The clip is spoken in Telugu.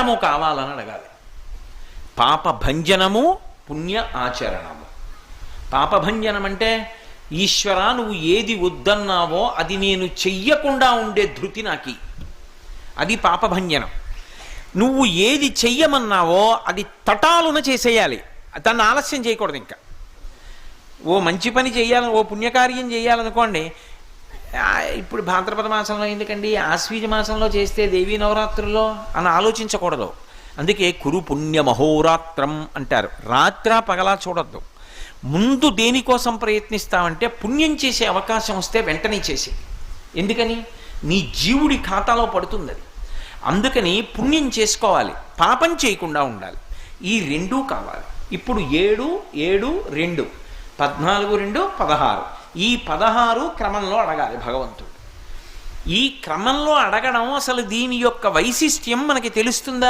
సతతము కావాలని అడగాలి. పాపభంజనము పుణ్య ఆచరణము. పాపభంజనం అంటే ఈశ్వరా నువ్వు ఏది వద్దన్నావో అది నేను చెయ్యకుండా ఉండే ధృతి నాకి, అది పాపభంజనం. నువ్వు ఏది చెయ్యమన్నావో అది తటాలున చేసేయాలి, దాన్ని ఆలస్యం చేయకూడదు. ఇంకా ఓ మంచి పని చేయాలని, ఓ పుణ్యకార్యం చేయాలనుకోండి, ఇప్పుడు భాద్రపద మాసంలో ఎందుకండి, ఆశ్వీజ మాసంలో చేస్తే దేవీ నవరాత్రుల్లో అని ఆలోచించకూడదు. అందుకే కురు పుణ్యమహోరాత్రం అంటారు. రాత్ర పగలా చూడొద్దు. ముందు దేనికోసం ప్రయత్నిస్తామంటే పుణ్యం చేసే అవకాశం వస్తే వెంటనే చేసి, ఎందుకని నీ జీవుడి ఖాతాలో పడుతుంది అది. అందుకని పుణ్యం చేసుకోవాలి, పాపం చేయకుండా ఉండాలి. ఈ రెండూ కావాలి. ఇప్పుడు 7, 7, 2 14, 2 16 ఈ 16 క్రమంలో అడగాలి భగవంతుడు. ఈ క్రమంలో అడగడం అసలు దీని యొక్క వైశిష్ట్యం మనకి తెలుస్తుందా?